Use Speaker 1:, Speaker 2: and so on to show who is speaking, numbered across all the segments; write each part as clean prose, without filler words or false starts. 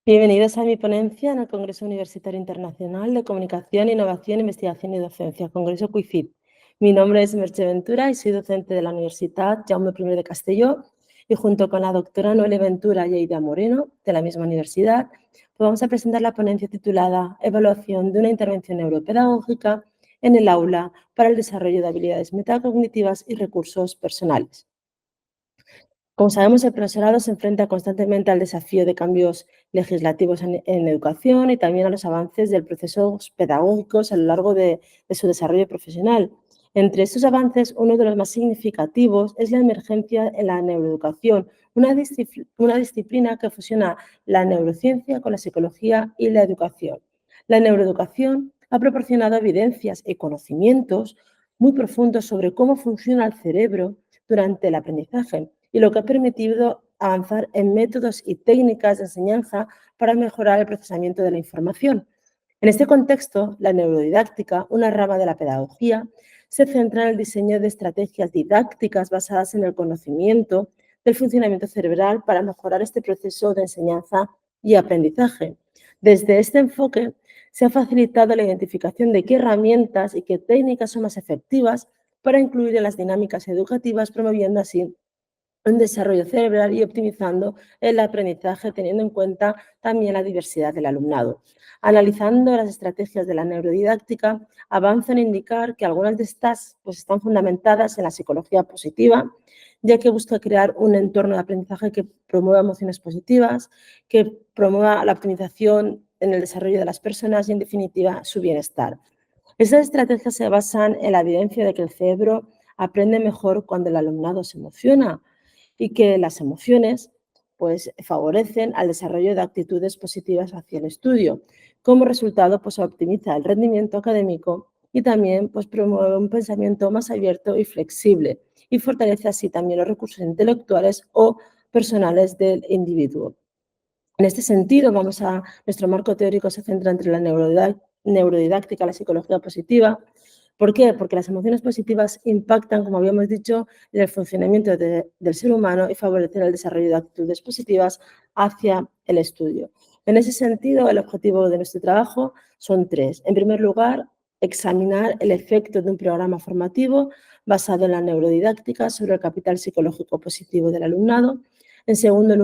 Speaker 1: Bienvenidos a mi ponencia en el Congreso Universitario Internacional de Comunicación, Innovación, Investigación y Docencia, Congreso CUICID. Mi nombre es Merche Ventura y soy docente de la Universidad Jaume I de Castelló, y junto con la doctora Noelia Ventura y Eida Moreno, de la misma universidad, pues vamos a presentar la ponencia titulada Evaluación de una intervención neuropedagógica en el aula para el desarrollo de habilidades metacognitivas y recursos personales. Como sabemos, el profesorado se enfrenta constantemente al desafío de cambios legislativos en educación y también a los avances de procesos pedagógicos a lo largo de su desarrollo profesional. Entre estos avances, uno de los más significativos es la emergencia en la neuroeducación, una disciplina que fusiona la neurociencia con la psicología y la educación. La neuroeducación ha proporcionado evidencias y conocimientos muy profundos sobre cómo funciona el cerebro durante el aprendizaje, y lo que ha permitido avanzar en métodos y técnicas de enseñanza para mejorar el procesamiento de la información. En este contexto, la neurodidáctica, una rama de la pedagogía, se centra en el diseño de estrategias didácticas basadas en el conocimiento del funcionamiento cerebral para mejorar este proceso de enseñanza y aprendizaje. Desde este enfoque, se ha facilitado la identificación de qué herramientas y qué técnicas son más efectivas para incluir en las dinámicas educativas, promoviendo así un desarrollo cerebral y optimizando el aprendizaje, teniendo en cuenta también la diversidad del alumnado. Analizando las estrategias de la neurodidáctica, avanzan en indicar que algunas de estas están fundamentadas en la psicología positiva, ya que busca crear un entorno de aprendizaje que promueva emociones positivas, que promueva la optimización en el desarrollo de las personas y, en definitiva, su bienestar. Estas estrategias se basan en la evidencia de que el cerebro aprende mejor cuando el alumnado se emociona, y que las emociones favorecen al desarrollo de actitudes positivas hacia el estudio. Como resultado, optimiza el rendimiento académico y también promueve un pensamiento más abierto y flexible, y fortalece así también los recursos intelectuales o personales del individuo. En este sentido, nuestro marco teórico se centra entre la neurodidáctica y la psicología positiva. ¿Por qué? Porque las emociones positivas impactan, como habíamos dicho, en el funcionamiento del ser humano y favorecen el desarrollo de actitudes positivas hacia el estudio. En ese sentido, el objetivo de nuestro trabajo son tres. En primer lugar, examinar el efecto de un programa formativo basado en la neurodidáctica sobre el capital psicológico positivo del alumnado. En segundo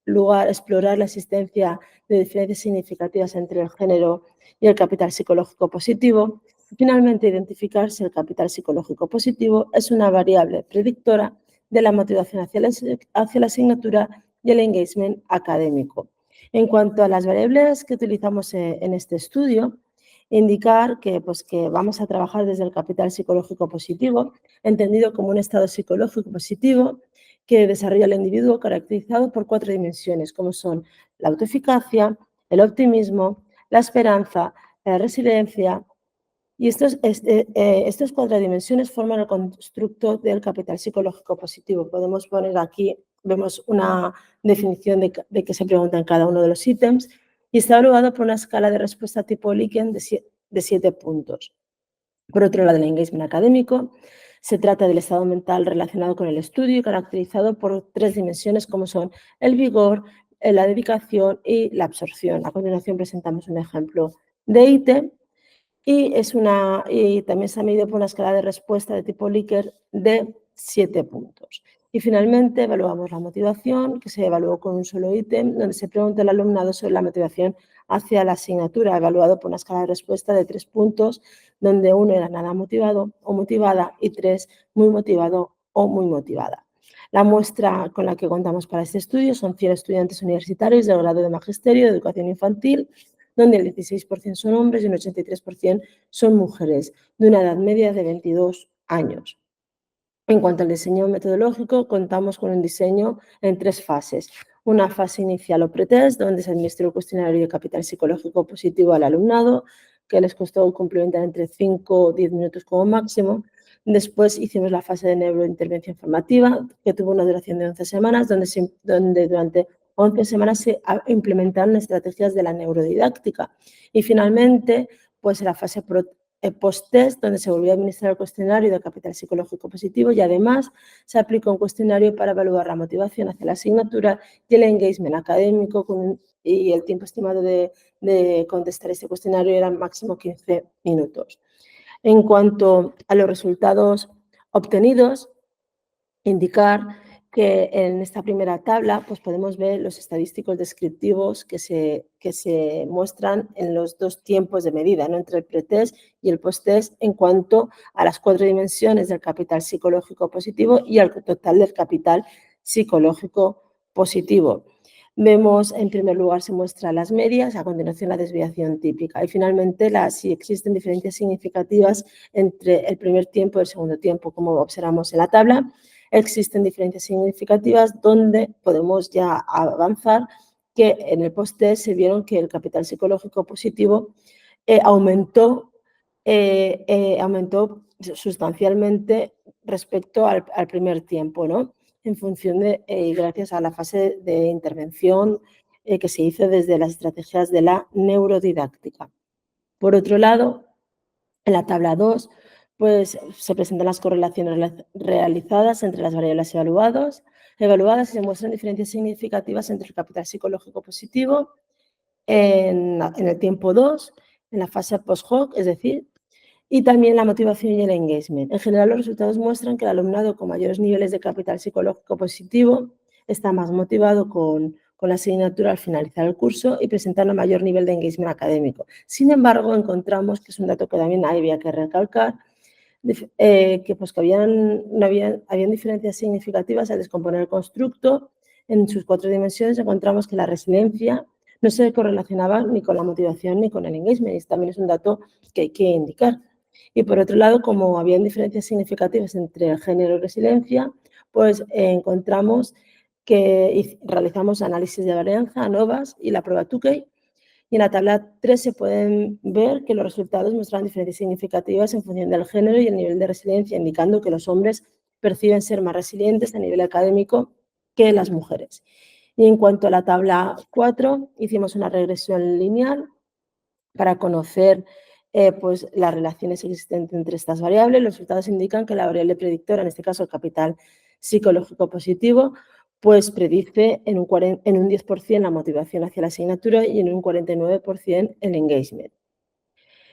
Speaker 1: lugar, explorar la existencia de diferencias significativas entre el género y el capital psicológico positivo. Y finalmente, identificar si el capital psicológico positivo es una variable predictora de la motivación hacia la asignatura y el engagement académico. En cuanto a las variables que utilizamos en este estudio, indicar que vamos a trabajar desde el capital psicológico positivo, entendido como un estado psicológico positivo que desarrolla el individuo, caracterizado por 4 dimensiones, como son la autoeficacia, el optimismo, la esperanza, la resiliencia. Y estas 4 dimensiones forman el constructo del capital psicológico positivo. Podemos poner aquí, vemos una definición de qué se pregunta en cada uno de los ítems, y está evaluado por una escala de respuesta tipo Likert de 7 puntos. Por otro lado, el engagement académico se trata del estado mental relacionado con el estudio, caracterizado por 3 dimensiones, como son el vigor, la dedicación y la absorción. A continuación presentamos un ejemplo de ítem, y también se ha medido por una escala de respuesta de tipo Likert de 7 puntos. Y finalmente evaluamos la motivación, que se evaluó con un solo ítem, donde se pregunta al alumnado sobre la motivación hacia la asignatura, evaluado por una escala de respuesta de 3 puntos, donde 1 era nada motivado o motivada y 3 muy motivado o muy motivada. La muestra con la que contamos para este estudio son 100 estudiantes universitarios del grado de Magisterio de Educación Infantil, donde el 16% son hombres y un 83% son mujeres, de una edad media de 22 años. En cuanto al diseño metodológico, contamos con un diseño en 3 fases. Una fase inicial o pretest, donde se administró el cuestionario de capital psicológico positivo al alumnado, que les costó complementar entre 5 o 10 minutos como máximo. Después hicimos la fase de neurointervención formativa, que tuvo una duración de 11 semanas, donde durante 11 semanas se implementaron estrategias de la neurodidáctica. Y finalmente, la fase post-test, donde se volvió a administrar el cuestionario de capital psicológico positivo y además se aplicó un cuestionario para evaluar la motivación hacia la asignatura y el engagement académico y el tiempo estimado de contestar este cuestionario era máximo 15 minutos. En cuanto a los resultados obtenidos, indicar que en esta primera tabla pues podemos ver los estadísticos descriptivos que se muestran en los dos tiempos de medida, ¿no? Entre el pretest y el posttest en cuanto a las 4 dimensiones del capital psicológico positivo y al total del capital psicológico positivo. Vemos, en primer lugar, se muestran las medias, a continuación la desviación típica y finalmente si existen diferencias significativas entre el primer tiempo y el segundo tiempo, como observamos en la tabla. Existen diferencias significativas donde podemos ya avanzar que en el post-test se vieron que el capital psicológico positivo aumentó sustancialmente respecto al primer tiempo, ¿no? En función de, gracias a la fase de intervención que se hizo desde las estrategias de la neurodidáctica. Por otro lado, en la tabla 2, pues se presentan las correlaciones realizadas entre las variables evaluadas y se muestran diferencias significativas entre el capital psicológico positivo en el tiempo 2, en la fase post-hoc, es decir, y también la motivación y el engagement. En general, los resultados muestran que el alumnado con mayores niveles de capital psicológico positivo está más motivado con la asignatura al finalizar el curso y presenta un mayor nivel de engagement académico. Sin embargo, encontramos que es un dato que también había que recalcar, que habían diferencias significativas al descomponer el constructo. En sus 4 dimensiones encontramos que la resiliencia no se correlacionaba ni con la motivación ni con el engagement. Y también es un dato que hay que indicar. Y por otro lado, como habían diferencias significativas entre el género y resiliencia, pues encontramos que realizamos análisis de varianza, ANOVAs y la prueba Tukey. Y en la tabla 3 se pueden ver que los resultados muestran diferencias significativas en función del género y el nivel de resiliencia, indicando que los hombres perciben ser más resilientes a nivel académico que las mujeres. Y en cuanto a la tabla 4, hicimos una regresión lineal para conocer pues, las relaciones existentes entre estas variables. Los resultados indican que la variable predictora, en este caso el capital psicológico positivo, pues predice en un 10% la motivación hacia la asignatura y en un 49% el engagement.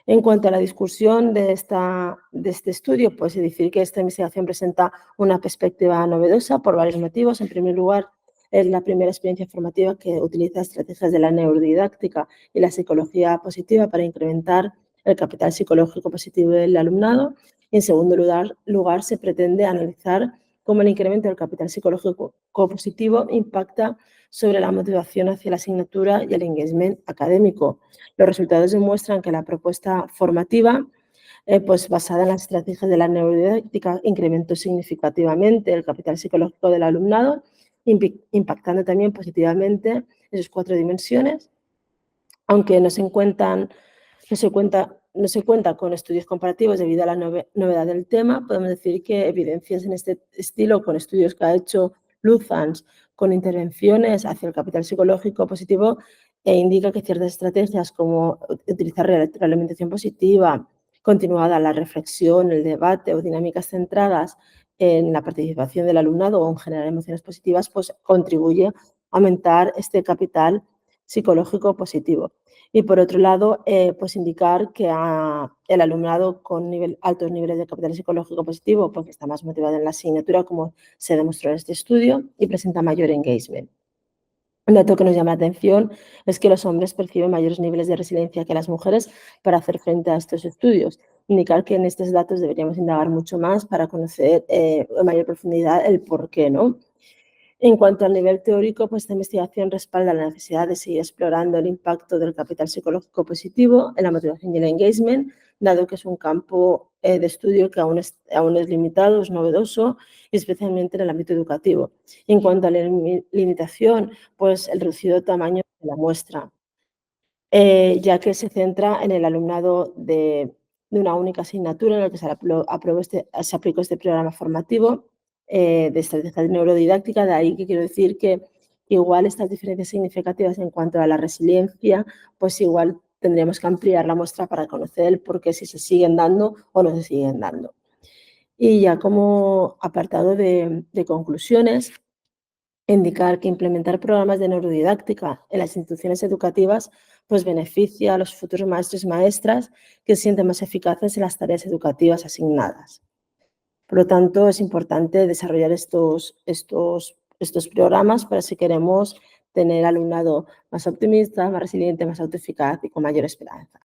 Speaker 1: En cuanto a la discusión de este estudio, pues decir que esta investigación presenta una perspectiva novedosa por varios motivos. En primer lugar, es la primera experiencia formativa que utiliza estrategias de la neurodidáctica y la psicología positiva para incrementar el capital psicológico positivo del alumnado. Y en segundo lugar, se pretende analizar cómo el incremento del capital psicológico positivo impacta sobre la motivación hacia la asignatura y el engagement académico. Los resultados demuestran que la propuesta formativa, pues basada en las estrategias de la neurodidáctica, incrementó significativamente el capital psicológico del alumnado, impactando también positivamente en sus 4 dimensiones, aunque no se cuenta con estudios comparativos debido a la novedad del tema. Podemos decir que evidencias en este estilo con estudios que ha hecho Luthans con intervenciones hacia el capital psicológico positivo indica que ciertas estrategias como utilizar realimentación positiva, continuada la reflexión, el debate o dinámicas centradas en la participación del alumnado o en generar emociones positivas, pues contribuye a aumentar este capital psicológico positivo. Y por otro lado, pues indicar que el alumnado con altos niveles de capital psicológico positivo porque está más motivado en la asignatura, como se demostró en este estudio, y presenta mayor engagement. Un dato que nos llama la atención es que los hombres perciben mayores niveles de resiliencia que las mujeres para hacer frente a estos estudios. Indicar que en estos datos deberíamos indagar mucho más para conocer en mayor profundidad el por qué, ¿no? En cuanto al nivel teórico, pues esta investigación respalda la necesidad de seguir explorando el impacto del capital psicológico positivo en la motivación y el engagement, dado que es un campo de estudio que aún es limitado, es novedoso, especialmente en el ámbito educativo. Y en cuanto a la limitación, pues el reducido tamaño de la muestra, ya que se centra en el alumnado de una única asignatura en el que se aplicó este programa formativo de estrategia neurodidáctica. De ahí que quiero decir que igual estas diferencias significativas en cuanto a la resiliencia, pues igual tendríamos que ampliar la muestra para conocer el por qué, si se siguen dando o no se siguen dando. Y ya como apartado de conclusiones, indicar que implementar programas de neurodidáctica en las instituciones educativas pues beneficia a los futuros maestros y maestras que se sienten más eficaces en las tareas educativas asignadas. Por lo tanto, es importante desarrollar estos programas para si queremos tener alumnado más optimista, más resiliente, más autoeficaz y con mayor esperanza.